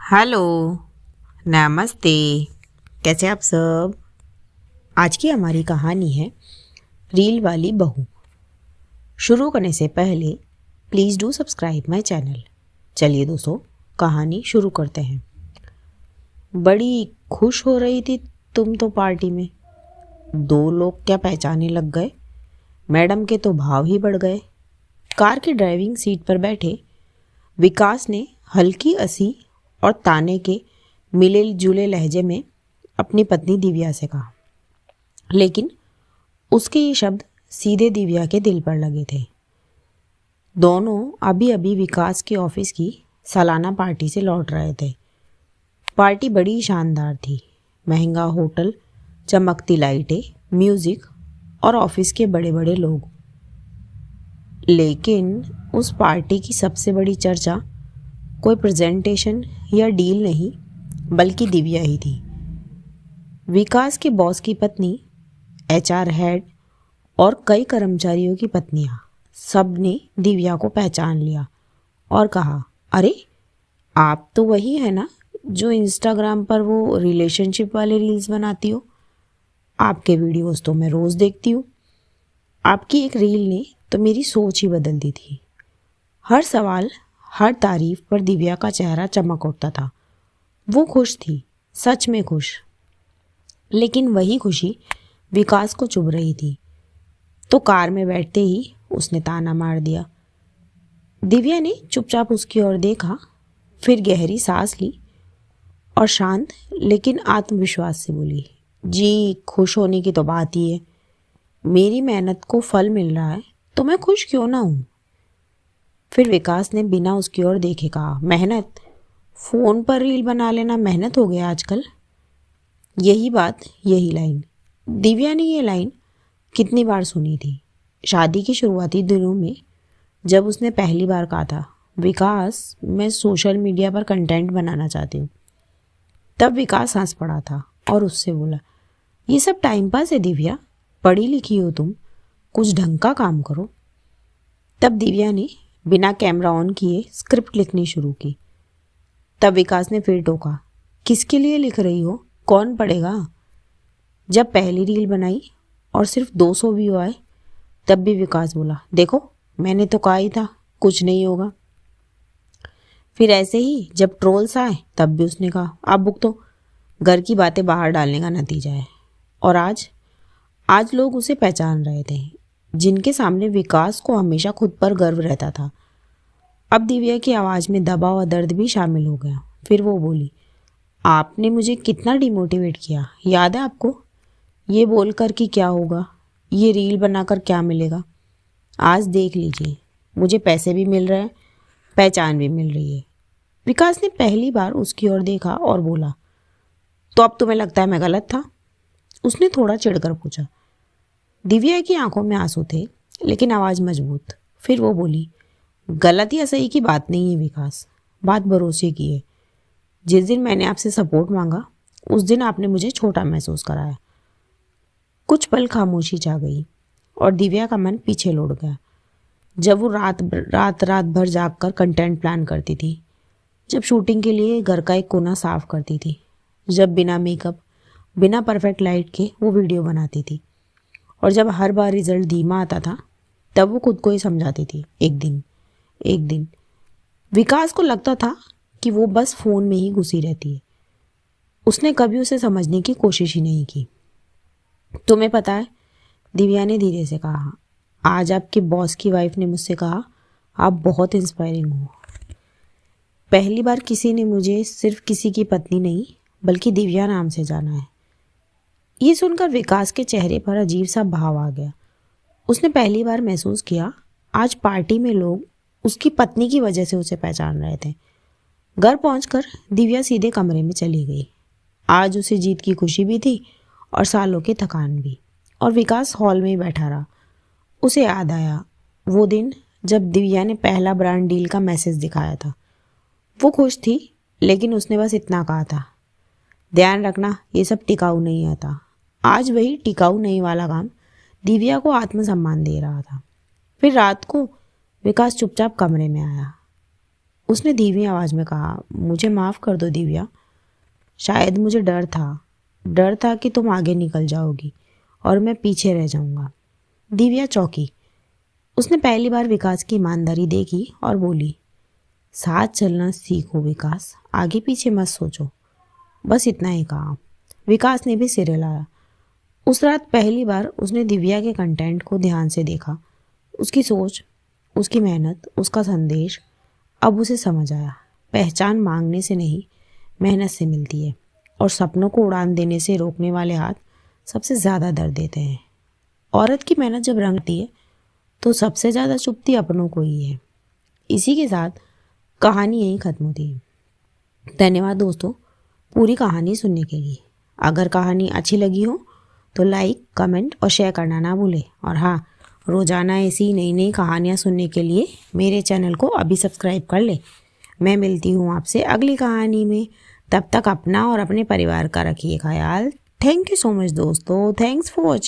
Hello, नमस्ते। कैसे आप सब? आज की हमारी कहानी है रील वाली बहू। शुरू करने से पहले please do subscribe my channel. चलिए दोस्तों, कहानी शुरू करते हैं। बड़ी खुश हो रही थी तुम तो पार्टी में। दो लोग क्या पहचाने लग गए। मैडम के तो भाव ही बढ़ गए। कार की ड्राइविंग सीट पर बैठे विकास ने हल्की हंसी और ताने के मिले जुले लहजे में अपनी पत्नी दिव्या से कहा, लेकिन उसके ये शब्द सीधे दिव्या के दिल पर लगे थे। दोनों अभी अभी विकास के ऑफिस की सालाना पार्टी से लौट रहे थे। पार्टी बड़ी शानदार थी। महंगा होटल, चमकती लाइटें, म्यूजिक और ऑफिस के बड़े बड़े लोग। लेकिन उस पार्टी की सबसे बड़ी चर्चा कोई प्रेजेंटेशन या डील नहीं, बल्कि दिव्या ही थी। विकास के बॉस की पत्नी, एचआर हेड और कई कर्मचारियों की पत्नियां, सब ने दिव्या को पहचान लिया और कहा, अरे आप तो वही है ना जो इंस्टाग्राम पर वो रिलेशनशिप वाले रील्स बनाती हो। आपके वीडियोस तो मैं रोज़ देखती हूँ। आपकी एक रील ने तो मेरी सोच ही बदल दी थी। हर सवाल, हर तारीफ पर दिव्या का चेहरा चमक उठता था। वो खुश थी, सच में खुश। लेकिन वही खुशी विकास को चुभ रही थी। तो कार में बैठते ही उसने ताना मार दिया। दिव्या ने चुपचाप उसकी ओर देखा, फिर गहरी सांस ली और शांत लेकिन आत्मविश्वास से बोली, जी खुश होने की तो बात ही है। मेरी मेहनत को फल मिल रहा है तो मैं खुश क्यों ना हूँ। फिर विकास ने बिना उसकी ओर देखे कहा, मेहनत? फ़ोन पर रील बना लेना मेहनत हो गया आजकल? यही बात, यही लाइन। दिव्या ने ये लाइन कितनी बार सुनी थी। शादी के शुरुआती दिनों में जब उसने पहली बार कहा था, विकास मैं सोशल मीडिया पर कंटेंट बनाना चाहती हूँ, तब विकास हंस पड़ा था और उससे बोला, ये सब टाइम पास है दिव्या, पढ़ी लिखी हो तुम, कुछ ढंग का काम करो। तब दिव्या ने बिना कैमरा ऑन किए स्क्रिप्ट लिखनी शुरू की। तब विकास ने फिर टोका, किसके लिए लिख रही हो, कौन पढ़ेगा? जब पहली रील बनाई और सिर्फ 200 व्यू आए, तब भी विकास बोला, देखो मैंने तो कहा ही था कुछ नहीं होगा। फिर ऐसे ही जब ट्रोल्स आए, तब भी उसने कहा, आप भुगतो, घर की बातें बाहर डालने का नतीजा है। और आज लोग उसे पहचान रहे थे, जिनके सामने विकास को हमेशा खुद पर गर्व रहता था। अब दिव्या की आवाज़ में दबाव और दर्द भी शामिल हो गया। फिर वो बोली, आपने मुझे कितना डिमोटिवेट किया, याद है आपको? ये बोलकर कि क्या होगा, ये रील बनाकर क्या मिलेगा। आज देख लीजिए, मुझे पैसे भी मिल रहे हैं, पहचान भी मिल रही है। विकास ने पहली बार उसकी ओर देखा और बोला, तो अब तुम्हें लगता है मैं गलत था? उसने थोड़ा चिढ़कर पूछा। दिव्या की आंखों में आंसू थे, लेकिन आवाज़ मजबूत। फिर वो बोली, गलत या सही की बात नहीं है विकास, बात भरोसे की है। जिस दिन मैंने आपसे सपोर्ट मांगा, उस दिन आपने मुझे छोटा महसूस कराया। कुछ पल खामोशी छा गई और दिव्या का मन पीछे लौट गया। जब वो रात भर जागकर कंटेंट प्लान करती थी, जब शूटिंग के लिए घर का एक कोना साफ करती थी, जब बिना मेकअप, बिना परफेक्ट लाइट के वो वीडियो बनाती थी, और जब हर बार रिजल्ट धीमा आता था, तब वो खुद को ही समझाती थी, एक दिन। विकास को लगता था कि वो बस फ़ोन में ही घुसी रहती है। उसने कभी उसे समझने की कोशिश ही नहीं की। तुम्हें पता है, दिव्या ने धीरे से कहा, आज आपके बॉस की वाइफ ने मुझसे कहा, आप बहुत इंस्पायरिंग हो। पहली बार किसी ने मुझे सिर्फ किसी की पत्नी नहीं, बल्कि दिव्या नाम से जाना है। ये सुनकर विकास के चेहरे पर अजीब सा भाव आ गया। उसने पहली बार महसूस किया, आज पार्टी में लोग उसकी पत्नी की वजह से उसे पहचान रहे थे। घर पहुंचकर दिव्या सीधे कमरे में चली गई। आज उसे जीत की खुशी भी थी और सालों की थकान भी। और विकास हॉल में ही बैठा रहा। उसे याद आया वो दिन जब दिव्या ने पहला ब्रांड डील का मैसेज दिखाया था। वो खुश थी, लेकिन उसने बस इतना कहा था, ध्यान रखना ये सब टिकाऊ नहीं आता। आज वही टिकाऊ नहीं वाला काम दिव्या को आत्मसम्मान दे रहा था। फिर रात को विकास चुपचाप कमरे में आया। उसने धीमी आवाज़ में कहा, मुझे माफ़ कर दो दिव्या, शायद मुझे डर था कि तुम आगे निकल जाओगी और मैं पीछे रह जाऊंगा। दिव्या चौंकी। उसने पहली बार विकास की ईमानदारी देखी और बोली, साथ चलना सीखो विकास, आगे पीछे मत सोचो। बस इतना ही कहा। विकास ने भी सिर हिलाया। उस रात पहली बार उसने दिव्या के कंटेंट को ध्यान से देखा। उसकी सोच, उसकी मेहनत, उसका संदेश। अब उसे समझ आया, पहचान मांगने से नहीं, मेहनत से मिलती है, और सपनों को उड़ान देने से रोकने वाले हाथ सबसे ज़्यादा दर्द देते हैं। औरत की मेहनत जब रंगती है तो सबसे ज़्यादा चुभती अपनों को ही है। इसी के साथ कहानी यहीं ख़त्म होती है। धन्यवाद दोस्तों पूरी कहानी सुनने के लिए। अगर कहानी अच्छी लगी हो तो लाइक, कमेंट और शेयर करना ना भूलें। और हाँ, रोज़ाना ऐसी नई नई कहानियाँ सुनने के लिए मेरे चैनल को अभी सब्सक्राइब कर ले। मैं मिलती हूँ आपसे अगली कहानी में। तब तक अपना और अपने परिवार का रखिए ख्याल। थैंक यू सो मच दोस्तों। Thanks for watching.